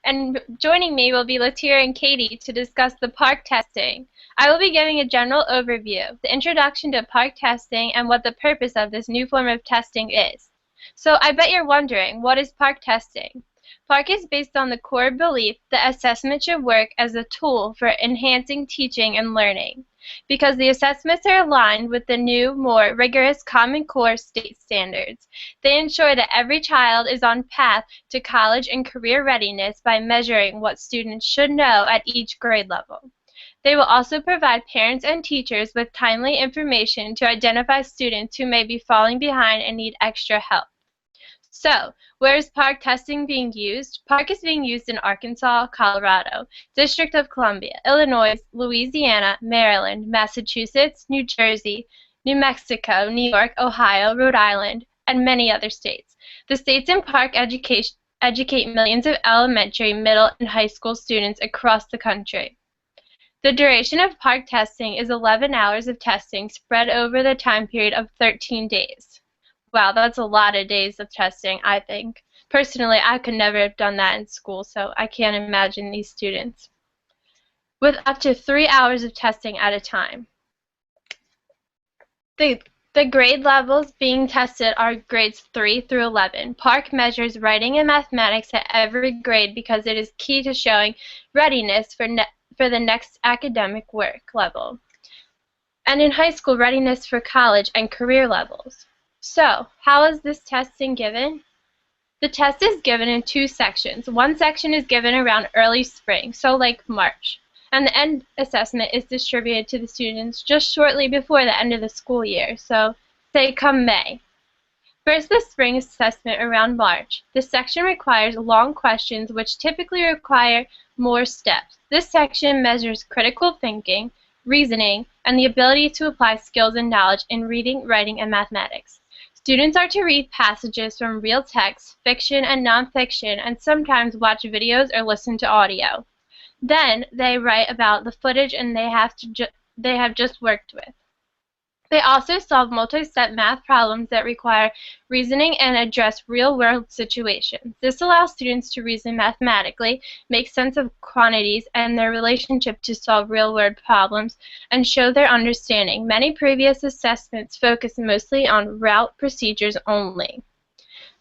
and joining me will be Latier and Katie to discuss the Parcc testing. I will be giving a general overview, the introduction to Parcc testing, and what the purpose of this new form of testing is. So I bet you're wondering, what is Parcc testing? Parcc is based on the core belief that assessment should work as a tool for enhancing teaching and learning. Because the assessments are aligned with the new, more rigorous Common Core state standards, they ensure that every child is on path to college and career readiness by measuring what students should know at each grade level. They will also provide parents and teachers with timely information to identify students who may be falling behind and need extra help. So, where is Parcc testing being used? Parcc is being used in Arkansas, Colorado, District of Columbia, Illinois, Louisiana, Maryland, Massachusetts, New Jersey, New Mexico, New York, Ohio, Rhode Island, and many other states. The states in Parcc educate millions of elementary, middle, and high school students across the country. The duration of Parcc testing is 11 hours of testing spread over the time period of 13 days. Wow, that's a lot of days of testing, I think. Personally, I could never have done that in school, so I can't imagine these students. With up to 3 hours of testing at a time. The grade levels being tested are grades 3 through 11. Parcc measures writing and mathematics at every grade because it is key to showing readiness for the next academic work level. And in high school, readiness for college and career levels. So, how is this testing given? The test is given in two sections. One section is given around early spring, so like March, and the end assessment is distributed to the students just shortly before the end of the school year, so say come May. First, the spring assessment around March. This section requires long questions which typically require more steps. This section measures critical thinking, reasoning, and the ability to apply skills and knowledge in reading, writing, and mathematics. Students are to read passages from real text, fiction, and nonfiction, and sometimes watch videos or listen to audio. Then they write about the footage and they have just worked with. They also solve multi-step math problems that require reasoning and address real-world situations. This allows students to reason mathematically, make sense of quantities and their relationship to solve real-world problems, and show their understanding. Many previous assessments focus mostly on route procedures only.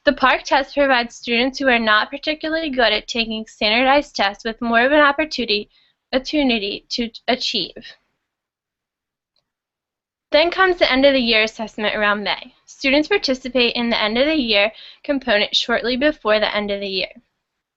The Parcc test provides students who are not particularly good at taking standardized tests with more of an opportunity to achieve. Then comes the end of the year assessment around May. Students participate in the end of the year component shortly before the end of the year.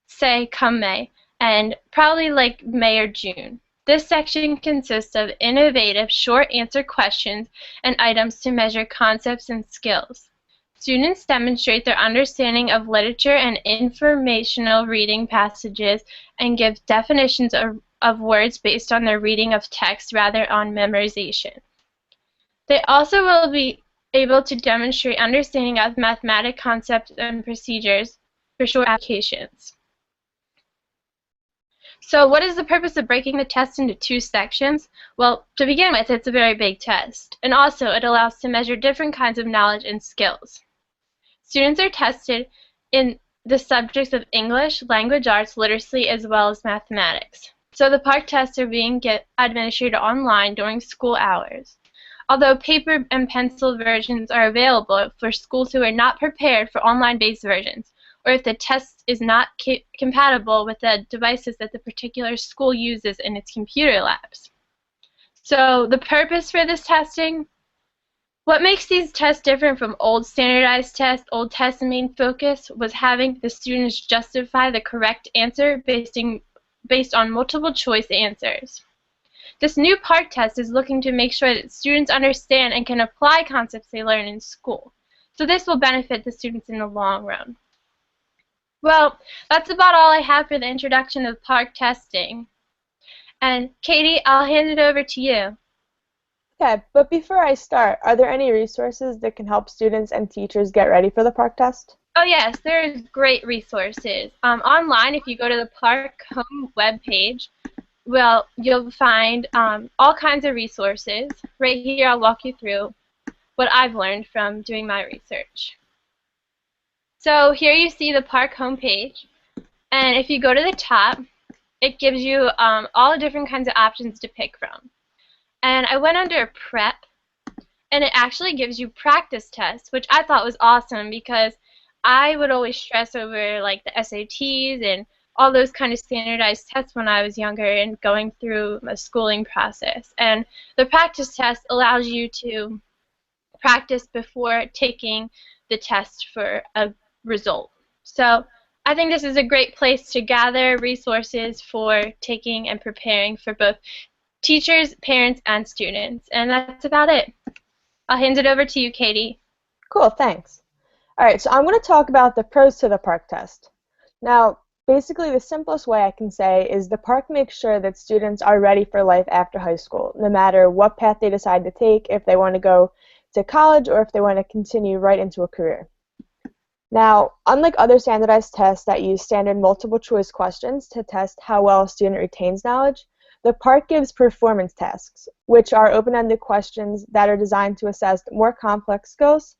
Say come May, and probably like May or June. This section consists of innovative short answer questions and items to measure concepts and skills. Students demonstrate their understanding of literature and informational reading passages and give definitions of words based on their reading of text rather on memorization. They also will be able to demonstrate understanding of mathematical concepts and procedures for short applications. So what is the purpose of breaking the test into two sections? Well, to begin with, it's a very big test, and also it allows to measure different kinds of knowledge and skills. Students are tested in the subjects of English, language arts, literacy, as well as mathematics. So the Parcc tests are being administered online during school hours. Although paper and pencil versions are available for schools who are not prepared for online-based versions, or if the test is not compatible with the devices that the particular school uses in its computer labs. So the purpose for this testing? What makes these tests different from old standardized tests? Old tests' main focus was having the students justify the correct answer based on multiple choice answers. This new Parcc test is looking to make sure that students understand and can apply concepts they learn in school. So this will benefit the students in the long run. Well, that's about all I have for the introduction of Parcc testing. And Katie, I'll hand it over to you. Okay, but before I start, are there any resources that can help students and teachers get ready for the Parcc test? Oh yes, there's great resources. Online, if you go to the Parcc home webpage, well, you'll find all kinds of resources. Right here, I'll walk you through what I've learned from doing my research. So here you see the Parcc homepage. And if you go to the top, it gives you all different kinds of options to pick from. And I went under prep, and it actually gives you practice tests, which I thought was awesome because I would always stress over like the SATs and all those kind of standardized tests when I was younger and going through a schooling process. And the practice test allows you to practice before taking the test for a result. So I think this is a great place to gather resources for taking and preparing for both teachers, parents, and students. And that's about it. I'll hand it over to you, Katie. Cool, thanks. All right, so I'm going to talk about the pros to the Parcc test. Now, basically the simplest way I can say is the Parcc makes sure that students are ready for life after high school, no matter what path they decide to take, if they want to go to college or if they want to continue right into a career. Now, unlike other standardized tests that use standard multiple choice questions to test how well a student retains knowledge, the Parcc gives performance tasks, which are open-ended questions that are designed to assess more complex skills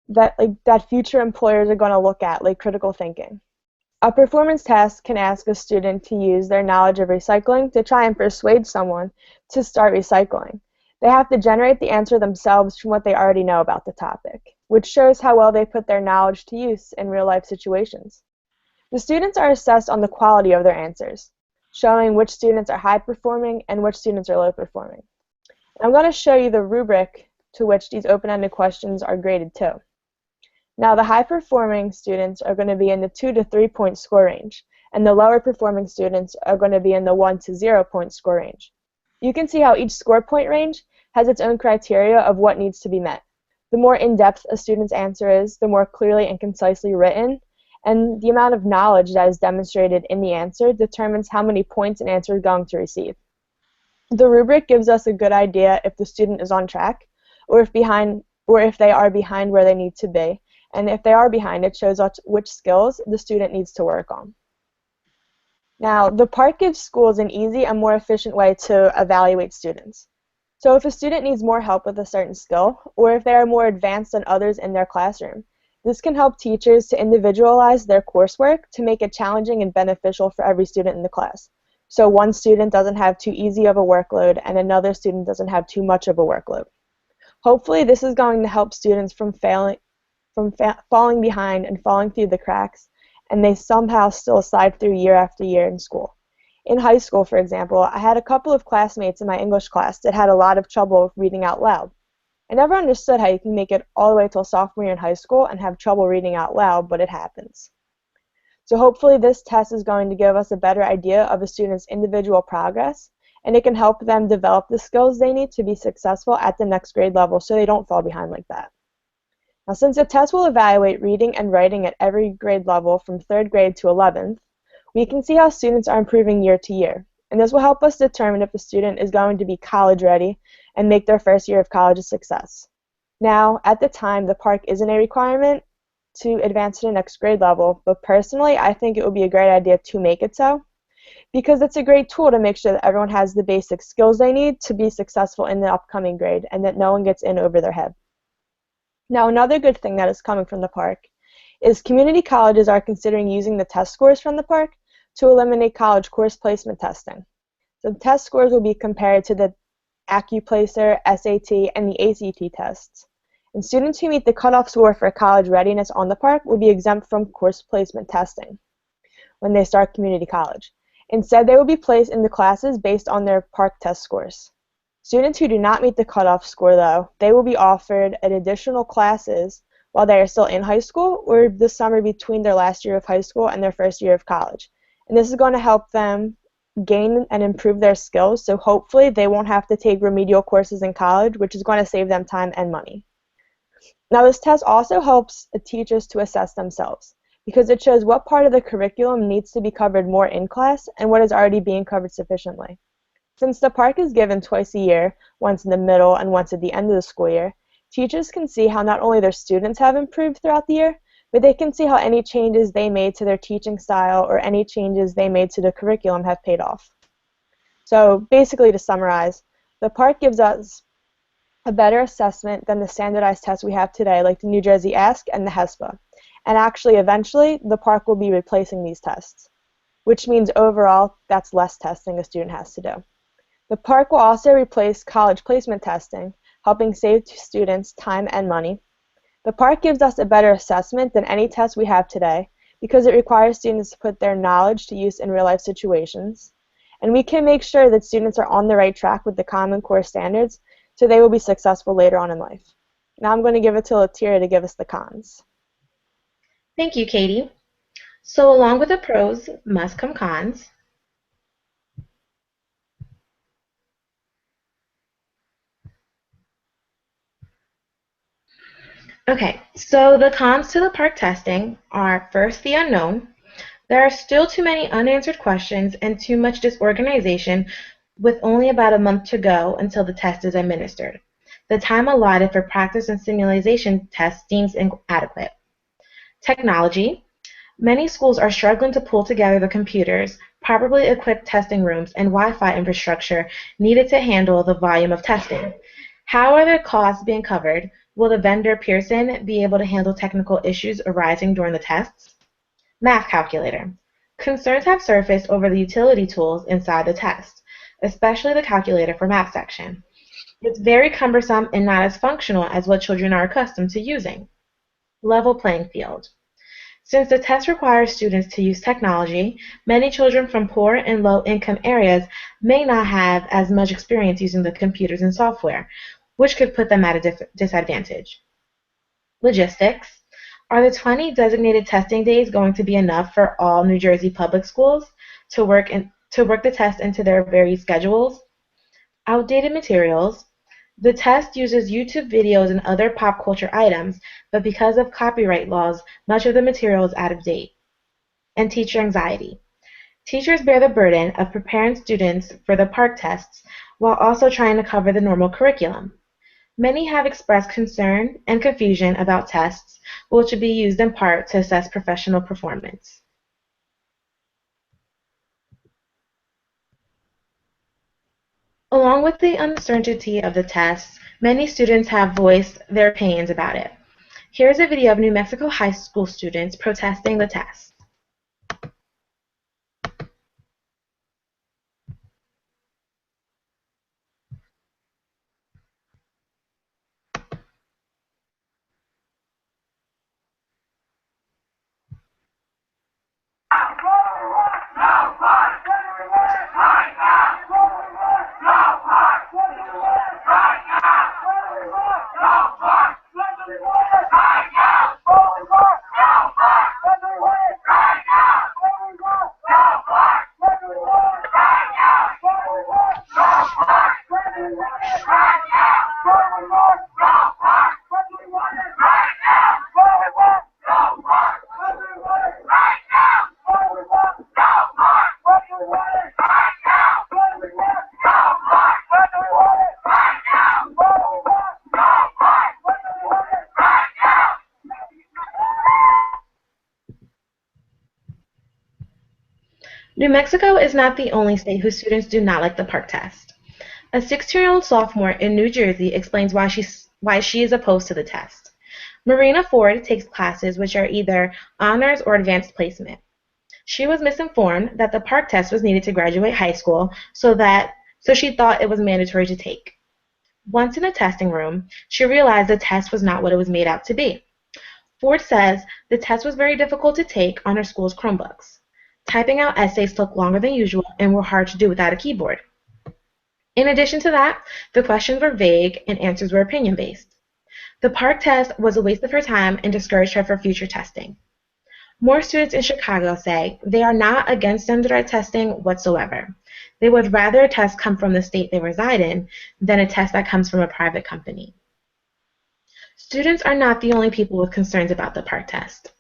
that future employers are going to look at, like critical thinking. A performance task can ask a student to use their knowledge of recycling to try and persuade someone to start recycling. They have to generate the answer themselves from what they already know about the topic, which shows how well they put their knowledge to use in real-life situations. The students are assessed on the quality of their answers, showing which students are high-performing and which students are low-performing. I'm going to show you the rubric to which these open-ended questions are graded to. Now, the high-performing students are going to be in the 2 to 3 point score range, and the lower-performing students are going to be in the 1 to 0 point score range. You can see how each score point range has its own criteria of what needs to be met. The more in-depth a student's answer is, the more clearly and concisely written, and the amount of knowledge that is demonstrated in the answer determines how many points an answer is going to receive. The rubric gives us a good idea if the student is on track, or if they are behind where they need to be. And if they are behind, it shows us which skills the student needs to work on. Now, the Parcc gives schools an easy and more efficient way to evaluate students. So if a student needs more help with a certain skill, or if they are more advanced than others in their classroom, this can help teachers to individualize their coursework to make it challenging and beneficial for every student in the class. So one student doesn't have too easy of a workload, and another student doesn't have too much of a workload. Hopefully, this is going to help students from falling behind and falling through the cracks, and they somehow still slide through year after year in school. In high school, for example, I had a couple of classmates in my English class that had a lot of trouble reading out loud. I never understood how you can make it all the way till sophomore year in high school and have trouble reading out loud, but it happens. So hopefully this test is going to give us a better idea of a student's individual progress, and it can help them develop the skills they need to be successful at the next grade level so they don't fall behind like that. Now, since the test will evaluate reading and writing at every grade level from 3rd grade to 11th, we can see how students are improving year to year. And this will help us determine if the student is going to be college ready and make their first year of college a success. Now, at the time, the Parcc isn't a requirement to advance to the next grade level, but personally, I think it would be a great idea to make it so, because it's a great tool to make sure that everyone has the basic skills they need to be successful in the upcoming grade and that no one gets in over their head. Now, another good thing that is coming from the Parcc is community colleges are considering using the test scores from the Parcc to eliminate college course placement testing. So the test scores will be compared to the AccuPlacer, SAT, and the ACT tests. And students who meet the cutoff score for college readiness on the Parcc will be exempt from course placement testing when they start community college. Instead, they will be placed in the classes based on their Parcc test scores. Students who do not meet the cutoff score, though, they will be offered an additional classes while they are still in high school or the summer between their last year of high school and their first year of college. And this is going to help them gain and improve their skills, so hopefully they won't have to take remedial courses in college, which is going to save them time and money. Now, this test also helps teachers to assess themselves, because it shows what part of the curriculum needs to be covered more in class and what is already being covered sufficiently. Since the Parcc is given twice a year, once in the middle and once at the end of the school year, teachers can see how not only their students have improved throughout the year, but they can see how any changes they made to their teaching style or any changes they made to the curriculum have paid off. So basically, to summarize, the Parcc gives us a better assessment than the standardized tests we have today, like the New Jersey Ask and the HESPA. and actually eventually the park will be replacing these tests, which means overall that's less testing a student has to do. The park will also replace college placement testing, helping save students time and money. The park gives us a better assessment than any test we have today because it requires students to put their knowledge to use in real-life situations. And we can make sure that students are on the right track with the Common Core standards so they will be successful later on in life. Now I'm going to give it to Latira to give us the cons. Thank you, Katie. So along with the pros must come cons. Okay, so the cons to the park testing are first the unknown. There are still too many unanswered questions and too much disorganization with only about a month to go until the test is administered. The time allotted for practice and simulation tests seems inadequate. Technology. Many schools are struggling to pull together the computers, properly equipped testing rooms, and Wi-Fi infrastructure needed to handle the volume of testing. How are the costs being covered? Will the vendor Pearson be able to handle technical issues arising during the tests? Math calculator. Concerns have surfaced over the utility tools inside the test, especially the calculator for math section. It's very cumbersome and not as functional as what children are accustomed to using. Level playing field. Since the test requires students to use technology, many children from poor and low-income areas may not have as much experience using the computers and software, which could put them at a disadvantage. Logistics. Are the 20 designated testing days going to be enough for all New Jersey public schools to work the test into their varied schedules? Outdated materials. The test uses YouTube videos and other pop culture items, but because of copyright laws, much of the material is out of date. And teacher anxiety. Teachers bear the burden of preparing students for the park tests while also trying to cover the normal curriculum. Many have expressed concern and confusion about tests, which will be used in part to assess professional performance. Along with the uncertainty of the tests, many students have voiced their opinions about it. Here's a video of New Mexico high school students protesting the test. New Mexico is not the only state whose students do not like the park test. A 16-year-old sophomore in New Jersey explains why she is opposed to the test. Marina Ford takes classes which are either honors or advanced placement. She was misinformed that the park test was needed to graduate high school, so she thought it was mandatory to take. Once in a testing room, she realized the test was not what it was made out to be. Ford says the test was very difficult to take on her school's Chromebooks. Typing out essays took longer than usual and were hard to do without a keyboard. In addition to that, the questions were vague and answers were opinion-based. The park test was a waste of her time and discouraged her for future testing. More students in Chicago say they are not against standardized testing whatsoever. They would rather a test come from the state they reside in than a test that comes from a private company. Students are not the only people with concerns about the park test.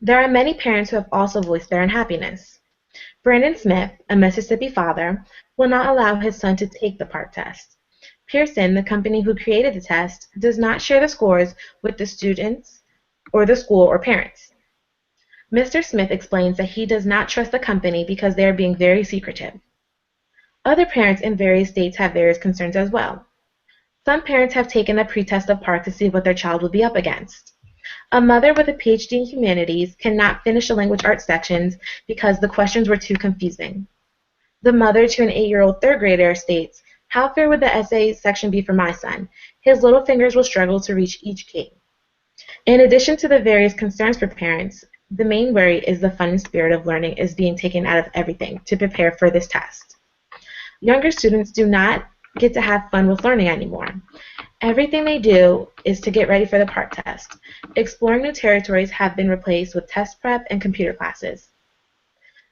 There are many parents who have also voiced their unhappiness. Brandon Smith, a Mississippi father, will not allow his son to take the park test. Pearson, the company who created the test, does not share the scores with the students or the school or parents. Mr. Smith explains that he does not trust the company because they are being very secretive. Other parents in various states have various concerns as well. Some parents have taken the pretest of park to see what their child will be up against. A mother with a PhD in humanities cannot finish the language arts sections because the questions were too confusing. The mother to an 8-year-old third grader states, "How fair would the essay section be for my son? His little fingers will struggle to reach each key." In addition to the various concerns for parents, the main worry is the fun and spirit of learning is being taken out of everything to prepare for this test. Younger students do not get to have fun with learning anymore. Everything they do is to get ready for the Parcc test. Exploring new territories have been replaced with test prep and computer classes.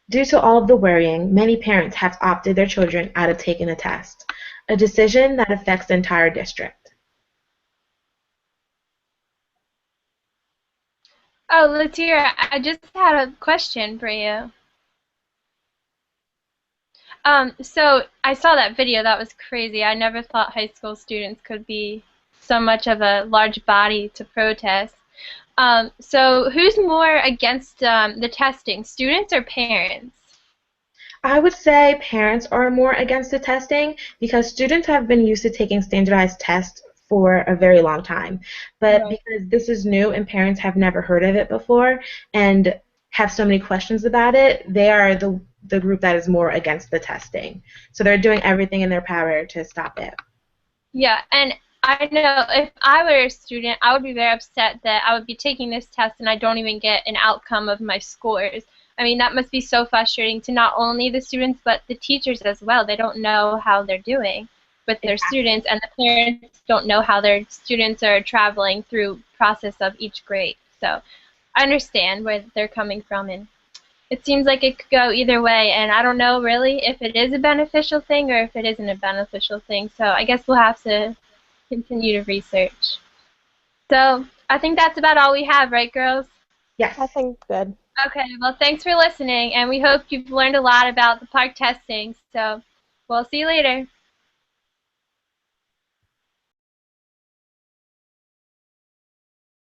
Due to all of the worrying, many parents have opted their children out of taking the test, a decision that affects the entire district. Oh, Latier, I just had a question for you. So I saw that video. That was crazy. I never thought high school students could be so much of a large body to protest. So who's more against the testing, students or parents? I would say parents are more against the testing because students have been used to taking standardized tests for a very long time. But Right. because this is new and parents have never heard of it before and have so many questions about it, they are the group that is more against the testing. So they're doing everything in their power to stop it. Yeah, and I know if I were a student, I would be very upset that I would be taking this test and I don't even get an outcome of my scores. I mean, that must be so frustrating to not only the students but the teachers as well. They don't know how they're doing with their students, and the parents don't know how their students are traveling through process of each grade. So I understand where they're coming from, and it seems like it could go either way, and I don't know really if it is a beneficial thing or if it isn't a beneficial thing. So I guess we'll have to continue to research. So I think that's about all we have, right, girls? Yes. I think good. Okay, well, thanks for listening, and we hope you've learned a lot about the Parcc testing. So we'll see you later.